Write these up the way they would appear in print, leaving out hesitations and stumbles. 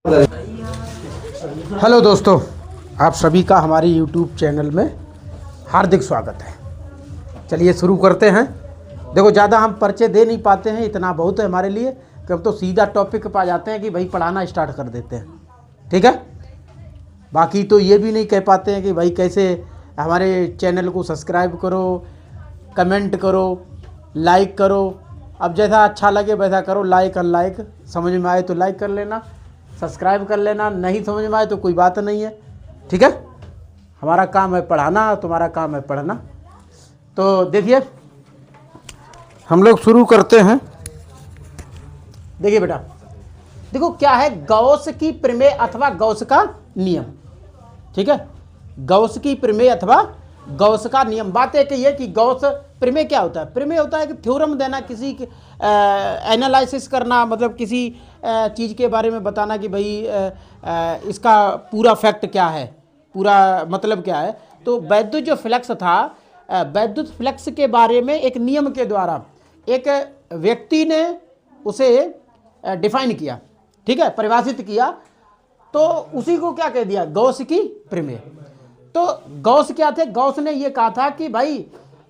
Hello दोस्तों, आप सभी का हमारे YouTube चैनल में हार्दिक स्वागत है। चलिए शुरू करते हैं। देखो, ज़्यादा हम परिचय दे नहीं पाते हैं, इतना बहुत है हमारे लिए कि हम तो सीधा टॉपिक पे आ जाते हैं कि भाई पढ़ाना स्टार्ट कर देते हैं। ठीक है, बाकी तो ये भी नहीं कह पाते हैं कि भाई कैसे हमारे चैनल को सब्सक्राइब करो, कमेंट करो, लाइक करो। अब जैसा अच्छा लगे वैसा करो, लाइक अनलाइक, समझ में आए तो लाइक कर लेना, सब्सक्राइब कर लेना, नहीं समझ में आए तो कोई बात नहीं है। ठीक है, हमारा काम है पढ़ाना, तुम्हारा काम है पढ़ना। तो देखिए, हम लोग शुरू करते हैं। देखिए बेटा, देखो क्या है गॉस की प्रमेय अथवा गॉस का नियम। ठीक है, गॉस की प्रमेय अथवा गॉस का नियम। बात एक ये कि गॉस प्रमेय क्या होता है? प्रमेय होता है कि थ्योरम देना, किसी एनालिसिस करना, मतलब किसी चीज़ के बारे में बताना कि भाई इसका पूरा फैक्ट क्या है, पूरा मतलब क्या है। तो वैद्युत जो फ्लक्स था, वैद्युत फ्लक्स के बारे में एक नियम के द्वारा एक व्यक्ति ने उसे डिफाइन किया, ठीक है, परिभाषित किया, तो उसी को क्या कह दिया? गॉस की प्रमेय। तो गॉस क्या थे? गॉस ने ये कहा था कि भाई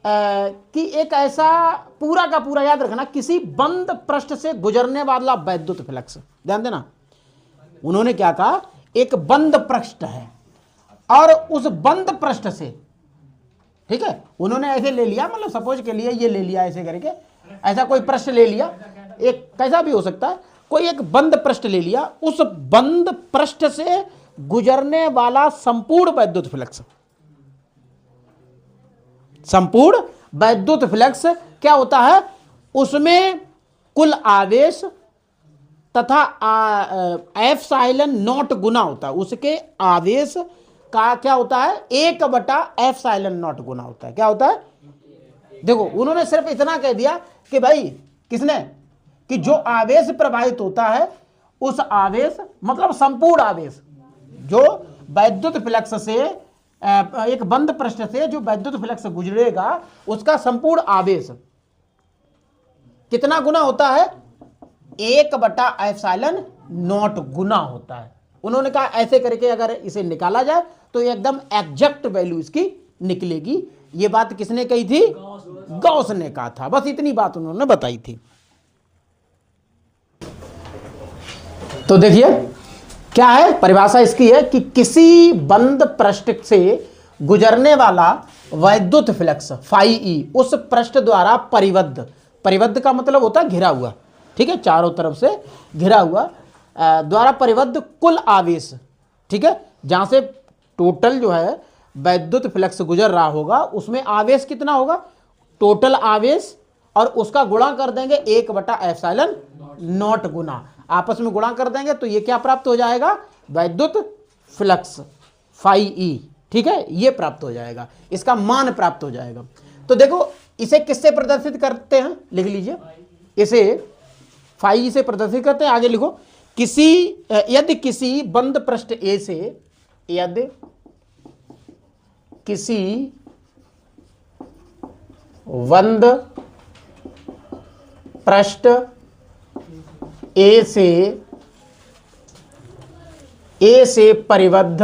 कि एक ऐसा पूरा का पूरा, याद रखना, किसी बंद पृष्ठ से गुजरने वाला वैद्युत फ्लक्स, ध्यान देना, उन्होंने क्या कहा? एक बंद पृष्ठ है और उस बंद पृष्ठ से, ठीक है, उन्होंने ऐसे ले लिया, मतलब सपोज के लिए ये ले लिया ऐसे करके, ऐसा कोई पृष्ठ ले लिया, एक कैसा भी हो सकता है, कोई एक बंद पृष्ठ ले लिया, उस बंद पृष्ठ से गुजरने वाला संपूर्ण वैद्युत फ्लक्स, संपूर्ण वैद्युत फ्लक्स क्या होता है? उसमें कुल आवेश तथा एप्सिलॉन नॉट गुना होता है, उसके आवेश का क्या होता है? 1/एप्सिलॉन नॉट गुना होता है। क्या होता है? देखो, उन्होंने सिर्फ इतना कह दिया कि भाई, किसने? कि जो आवेश प्रवाहित होता है, उस आवेश, मतलब संपूर्ण आवेश, जो वैद्युत फ्लक्स से, एक बंद पृष्ठ से जो वैद्युत फ्लक्स गुजरेगा, उसका संपूर्ण आवेश कितना गुना होता है? 1/एप्सिलॉन नॉट गुना होता है। उन्होंने कहा ऐसे करके अगर इसे निकाला जाए तो एकदम एग्जैक्ट वैल्यू इसकी निकलेगी। ये बात किसने कही थी? गॉस ने कहा था। बस इतनी बात उन्होंने बताई थी। तो देखिए क्या है परिभाषा इसकी, है कि किसी बंद पृष्ठ से गुजरने वाला वैद्युत फ्लक्स फाई ई उस पृष्ठ द्वारा परिबद्ध, परिबद्ध का मतलब होता है घिरा हुआ, ठीक है, चारों तरफ से घिरा हुआ, द्वारा परिबद्ध कुल आवेश, ठीक है, जहां से टोटल जो है वैद्युत फ्लक्स गुजर रहा होगा, उसमें आवेश कितना होगा? टोटल आवेश, और उसका गुणा कर देंगे 1/एप्सिलॉन नॉट गुना, आपस में गुणा कर देंगे तो ये क्या प्राप्त हो जाएगा? वैद्युत फ्लक्स फाई ई, ठीक है, ये प्राप्त हो जाएगा, इसका मान प्राप्त हो जाएगा। तो देखो, इसे किससे प्रदर्शित करते हैं? लिख लीजिए, इसे फाई से प्रदर्शित करते हैं। आगे लिखो, किसी यदि किसी बंद पृष्ठ ए से, यदि किसी बंद पृष्ठ ए से परिबद्ध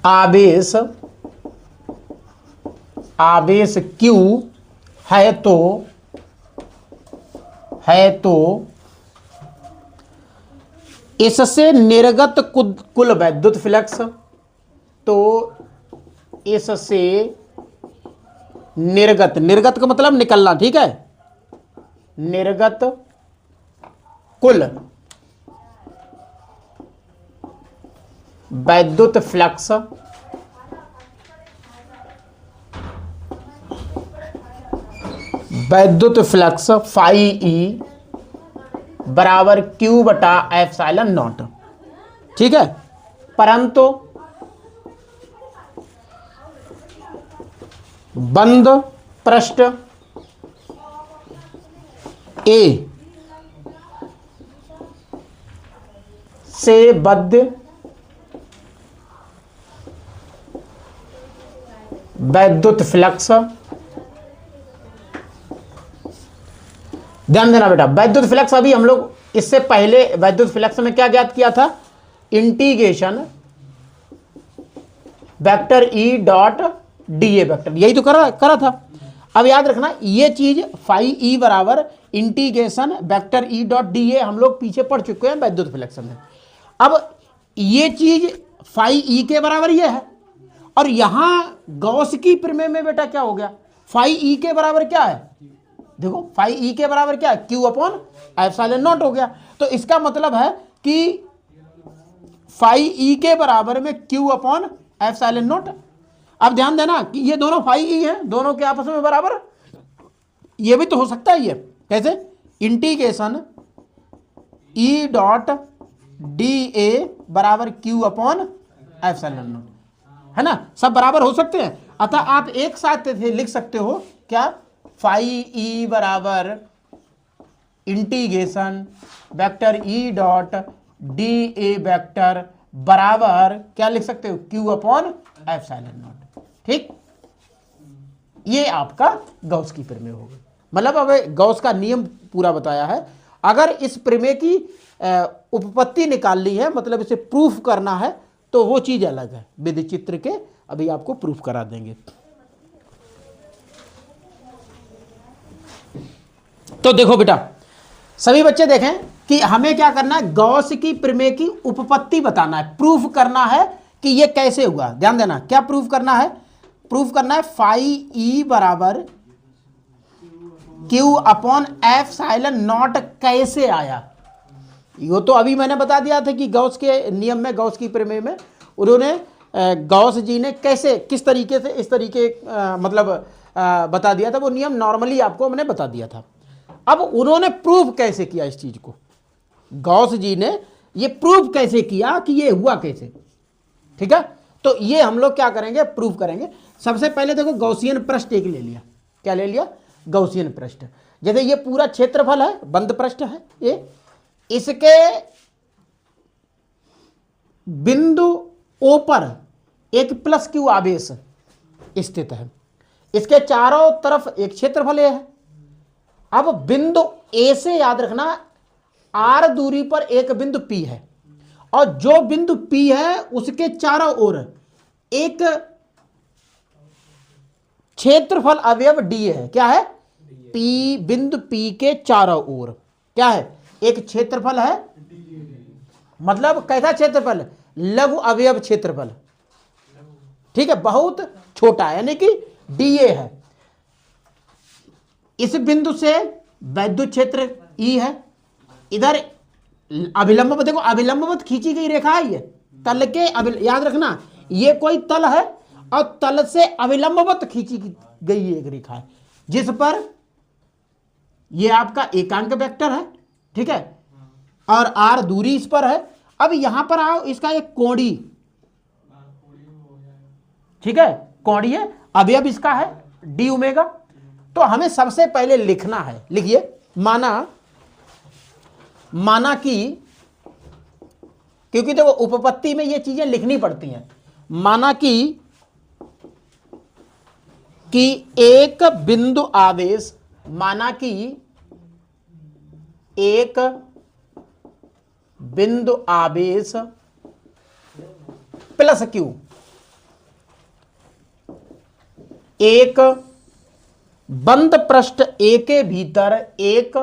आवेश Q है तो इससे निर्गत कुल वैद्युत फ्लक्स, तो इससे निर्गत का मतलब निकलना, ठीक है, निर्गत कुल वैद्युत फ्लक्स फाई ई बराबर Q/एप्सिलॉन नॉट, ठीक है, परंतु बंद पृष्ठ ए से बद्ध वैद्युत फ्लक्स ध्यान देना बेटा, वैद्युत फ्लक्स अभी हम लोग इससे पहले वैद्युत फ्लक्स में क्या ज्ञात किया था, integration vector E dot D A vector, यही तो करा था। अब याद रखना ये चीज फाई ई बराबर integration vector E dot D A हम लोग पीछे पढ़ चुके हैं वैद्युत फ्लक्स में। अब ये चीज फाई ई के बराबर ये है, और यहां गॉस की प्रमेय में बेटा क्या हो गया, फाई ई के बराबर क्या है, देखो फाई ई के बराबर क्या है, क्यू अपॉन एप्सिलॉन नॉट हो गया। तो इसका मतलब है कि फाई ई के बराबर में क्यू अपॉन एप्सिलॉन नॉट। अब ध्यान देना कि ये दोनों फाई ई हैं, दोनों के आपस में बराबर, ये भी तो हो सकता है, ये कैसे, integration E dot D A बराबर क्यू अपॉन एप्सिलॉन नॉट, है ना, सब बराबर हो सकते हैं। अतः आप एक साथ लिख सकते हो क्या, फाई ई बराबर integration vector E dot D A vector बराबर क्या लिख सकते हो, क्यू अपॉन एप्सिलॉन नॉट। ठीक, ये आपका गॉस की प्रमेय होगी। मतलब अब गॉस का नियम पूरा बताया है। अगर इस प्रमेय की उपपत्ति निकालनी है, मतलब इसे प्रूफ करना है, तो वो चीज अलग है, विद्युत चित्र के अभी आपको प्रूफ करा देंगे। तो देखो बेटा, सभी बच्चे देखें कि हमें क्या करना है, गॉस की प्रमेय की उपपत्ति बताना है, प्रूफ करना है कि ये कैसे हुआ। ध्यान देना, क्या प्रूफ करना है, प्रूफ करना है फाई ई बराबर क्यू अपॉन एप्सिलॉन नॉट कैसे आया। ये तो अभी मैंने बता दिया था कि गॉस के नियम में, गॉस की प्रमेय में उन्होंने गॉस जी ने कैसे, किस तरीके से, इस तरीके बता दिया था, वो नियम नॉर्मली आपको मैंने बता दिया था। अब उन्होंने प्रूफ कैसे किया इस चीज को, गॉस जी ने ये प्रूफ कैसे किया कि ये हुआ कैसे। ठीक है, तो ये हम लोग क्या करेंगे, प्रूफ करेंगे। सबसे पहले देखो गॉसियन पृष्ठ एक ले लिया, क्या ले लिया, गॉसियन पृष्ठ। जैसे ये पूरा क्षेत्रफल है, बंद पृष्ठ है ये, इसके बिंदु ओ पर एक प्लस क्यू आवेश स्थित है, इसके चारों तरफ एक क्षेत्रफल है। अब बिंदु ए से याद रखना आर दूरी पर एक बिंदु पी है, और जो बिंदु पी है उसके चारों ओर एक क्षेत्रफल अवयव डी है। क्या है, पी, बिंदु पी के चारों ओर क्या है, एक क्षेत्रफल है। मतलब कैसा क्षेत्रफल, लघु अवयव क्षेत्रफल। ठीक है, बहुत छोटा है, यानी कि डीए है। इस बिंदु से वैद्युत क्षेत्र ई है, इधर अभिलंब, देखो अभिलंबवत खींची गई रेखा है, ये तल के याद रखना ये कोई तल है, और तल से अभिलंबवत खींची गई एक रेखा है, जिस पर ये आपका एकांक वेक्टर है। ठीक है, और आर दूरी इस पर है। अब यहां पर आओ, इसका एक कोणीय, ठीक है, कोणीय अवयव इसका है डी ओमेगा। तो हमें सबसे पहले लिखना है, लिखिए, माना कि, क्योंकि देखो उपपत्ति में ये चीजें लिखनी पड़ती हैं। माना कि एक बिंदु आवेश, माना कि एक बिंदु आवेश प्लस क्यू एक बंद पृष्ठ ए के भीतर एक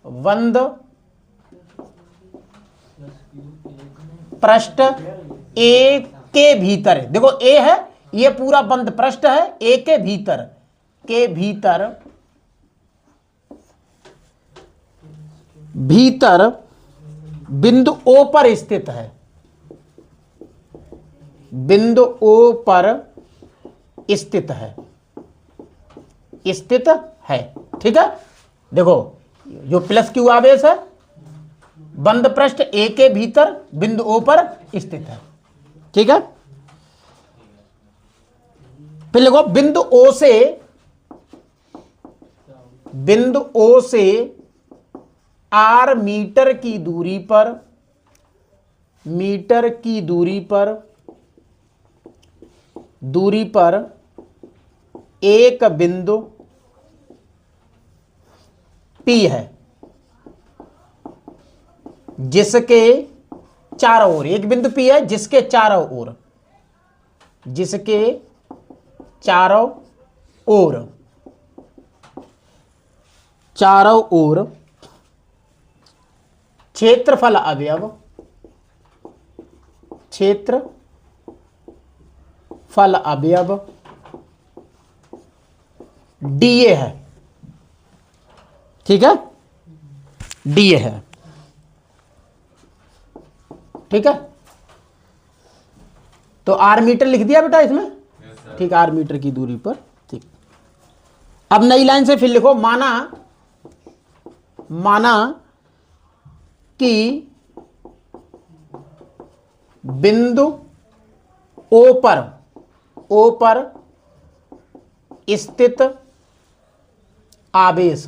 बंद पृष्ठ ए के भीतर, देखो ए है, ये पूरा बंद पृष्ठ है, ए के भीतर बिंदु ओ पर स्थित है, बिंदु ओ पर स्थित है, ठीक है। देखो जो प्लस क्यू आवेश है, बंद पृष्ठ ए के भीतर बिंदु ओ पर स्थित है, ठीक है। फिर देखो बिंदु ओ से आर मीटर की दूरी पर एक बिंदु P है जिसके चारों ओर, एक बिंदु P है जिसके चारों ओर, जिसके चारों ओर, चारों ओर क्षेत्रफल अवयव, क्षेत्रफल अवयव DA है। ठीक है, DA है। ठीक है, तो R मीटर लिख दिया बेटा इसमें। ठीक, R मीटर की दूरी पर। ठीक, अब नई लाइन से फिर लिखो, माना कि बिंदु O पर स्थित आवेश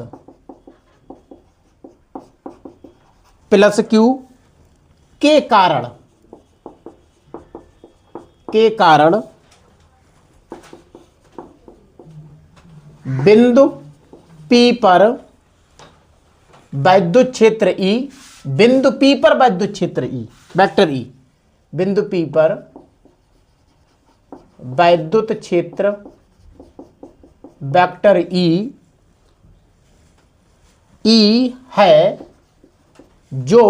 प्लस Q के कारण बिंदु P पर वैद्युत क्षेत्र E, बिंदु P पर वैद्युत क्षेत्र E, वेक्टर E, बिंदु P पर वैद्युत क्षेत्र वेक्टर E है जो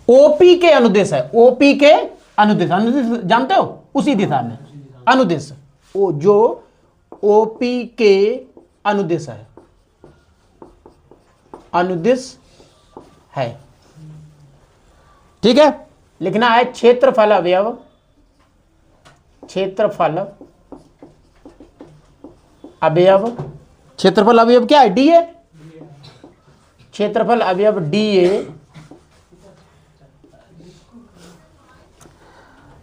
OP के अनुदिश है। OP के अनुदिश जानते हो, उसी दिशा में अनुदिश, जो OP के अनुदिश है, अनुदिश है। ठीक है, लिखना है क्षेत्रफल अवयव, क्षेत्रफल अवयव, क्षेत्रफल अवयव क्या है? DA। क्षेत्रफल अवयव DA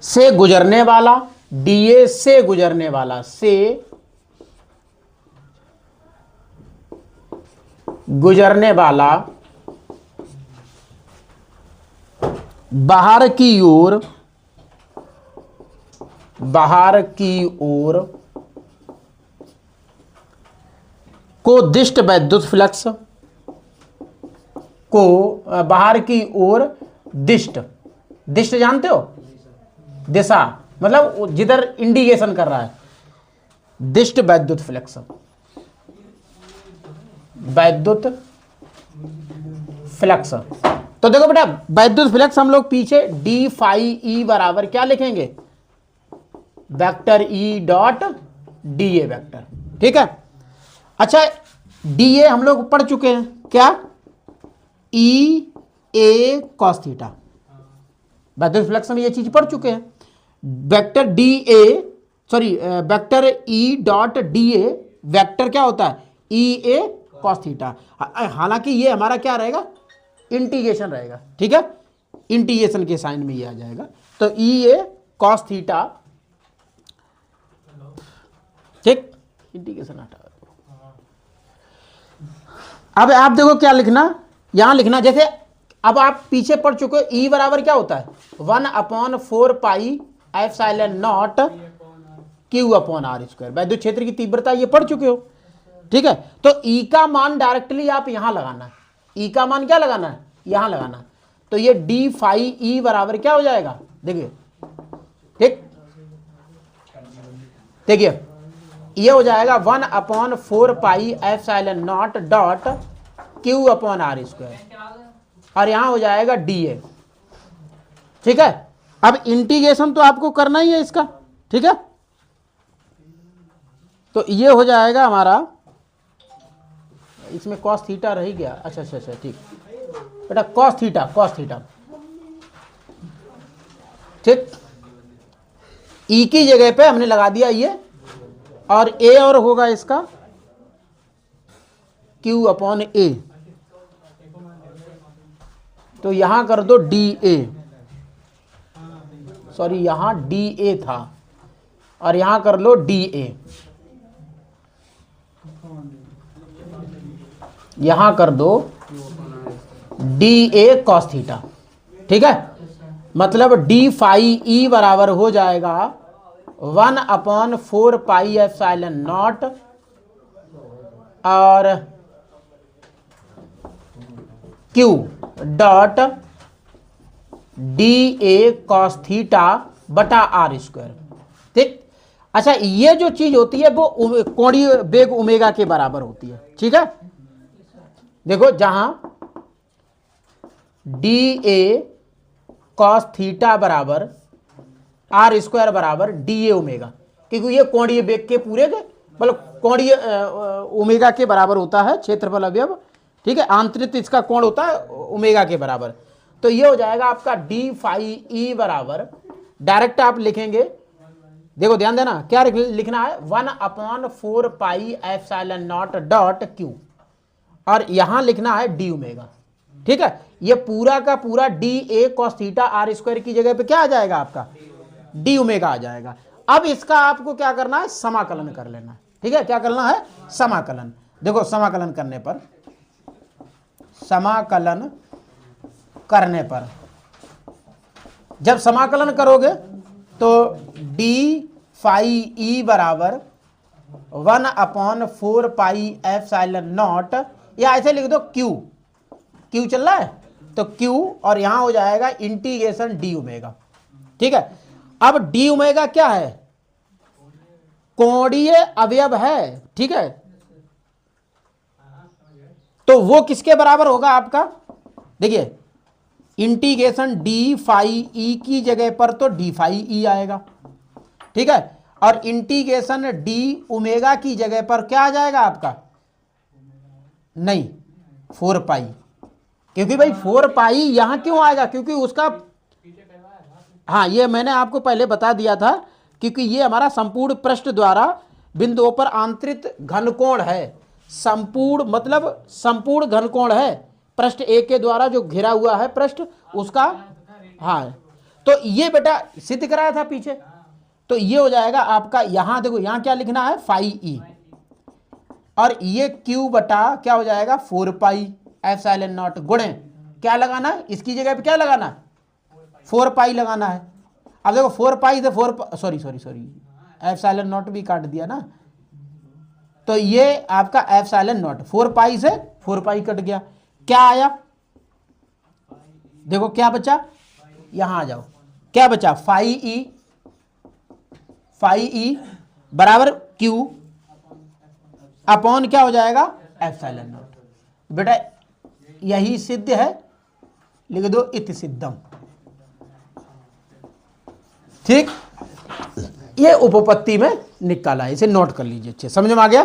से गुजरने वाला, DA से गुजरने वाला, से गुजरने वाला बाहर की ओर को दिष्ट वैद्युत फ्लक्स, को बाहर की ओर दिष्ट जानते हो, दिशा, मतलब जिधर इंडिकेशन कर रहा है, दिष्ट वैद्युत फ्लक्स, वैद्युत फ्लक्स। तो देखो बेटा, वैद्युत फ्लक्स हम लोग पीछे d फाई E बराबर क्या लिखेंगे? Vector E dot DA vector. ठीक है, अच्छा DA हम लोग पढ़ चुके हैं, क्या? EA कॉस थीटा, वैद्युत फ्लक्स में ये चीज पढ़ चुके हैं। Vector vector E dot DA vector क्या होता है? EA cos theta. हालांकि ये हमारा क्या रहेगा? इंटीग्रेशन रहेगा। ठीक है, इंटीग्रेशन के साइन में ये आ जाएगा, तो EA कॉस थीटा। ठीक, इंटीग्रेशन हटा दो। अब आप देखो क्या लिखना, यहां लिखना, जैसे अब आप पीछे पढ़ चुके हो, E बराबर क्या होता है? 1/4 पाई एप्सिलॉन नॉट Q/r²। वैद्युत क्षेत्र की तीव्रता ये पढ़ चुके हो। ठीक है, तो E का मान डायरेक्टली आप यहां लगाना है। E का मान क्या लगाना है? यहां लगाना। तो ये d फाई E बराबर क्या हो जाएगा? देखिए, ठीक, देखिए ये हो जाएगा 1/4 pi epsilon not dot Q/r², और यहां हो जाएगा DA। ठीक है, अब इंटीग्रेशन तो आपको करना ही है इसका। ठीक है, तो ये हो जाएगा हमारा, इसमें कॉस थीटा रह गया। अच्छा, ठीक बेटा, कॉस थीटा। ठीक, E की जगह पे हमने लगा दिया ये, और A और होगा इसका Q/A। तो यहां कर दो DA, सॉरी यहां DA था, और यहां कर लो DA, यहां कर दो DA कॉस थीटा। ठीक है, मतलब d फाई E बराबर हो जाएगा 1/4 पाई एप्सिलॉन नॉट और Q dot D A cos theta बटा आर स्क्वायर। ठीक। अच्छा, ये जो चीज होती है वो कोणीय वेग ओमेगा के बराबर होती है। ठीक है, देखो जहां डी ए कॉस थीटा बराबर आर स्क्वायर बराबर डी ए ओमेगा, क्योंकि ये कोणीय वेग के पूरे के मतलब कोणीय ओमेगा के बराबर होता है क्षेत्रफल अवयव। ठीक है, आंतरिक इसका कोण होता है ओमेगा के बराबर। तो ये हो जाएगा आपका डी फाई ई बराबर, डायरेक्ट आप लिखेंगे, देखो ध्यान देना क्या लिखना है, 1/4 pi epsilon not dot Q, और यहां लिखना है डी ओमेगा। ठीक है, ये पूरा का पूरा D A cos theta R square की जगह पे क्या आ जाएगा आपका, डी ओमेगा आ जाएगा। अब इसका आपको क्या करना है, समाकलन कर लेना है। ठीक है, क्या करना है, समाकलन। देखो समाकलन करने पर, समाकलन करने पर जब समाकलन करोगे तो डी फाई ई बराबर 1/4 पाई एप्सिलॉन नॉट, या ऐसे लिख दो क्यू चल रहा है तो क्यू, और यहां हो जाएगा इंटीग्रेशन डी ओमेगा। ठीक है, अब डी ओमेगा क्या है, कोणीय अवयव है। ठीक है, तो वो किसके बराबर होगा आपका, देखिए इंटीग्रेशन डी फाई ई की जगह पर तो डी फाई ई आएगा। ठीक है, और इंटीग्रेशन डी ओमेगा की जगह पर क्या आ जाएगा आपका, नहीं 4 पाई, क्योंकि भाई 4 पाई यहां क्यों आएगा, क्योंकि उसका, हाँ ये मैंने आपको पहले बता दिया था, क्योंकि ये हमारा संपूर्ण पृष्ठ द्वारा बिंदुओं पर आंतरिक घनकोण है। संपूर्ण मतलब संपूर्ण घनकोण है, पृष्ठ ए के द्वारा जो घिरा हुआ है पृष्ठ उसका। हाँ, तो ये बेटा सिद्ध कराया था पीछे, तो ये हो जाएगा आपका, यहां देखो यहां क्या लिखना है, फाई ई, और ये क्यू बटा क्या हो जाएगा 4 पाई एप्सिलॉन नॉट गुणे क्या लगाना है, इसकी जगह पे क्या लगाना है, 4 पाई लगाना है। अब देखो 4 पाई से 4 सॉरी एप्सिलॉन नॉट भी काट दिया ना, तो ये आपका एप्सिलॉन नॉट 4 पाई से 4 पाई कट गया, क्या आया, देखो क्या बचा, यहां आ जाओ, क्या बचा, फाई ई बराबर क्यू अपॉन क्या हो जाएगा, एप्सिलॉन नॉट। बेटा यही सिद्ध है, लिख दो इति सिद्धम। ठीक, ये उपपत्ति में निकाला है, इसे नोट कर लीजिए, अच्छे समझ में आ गया।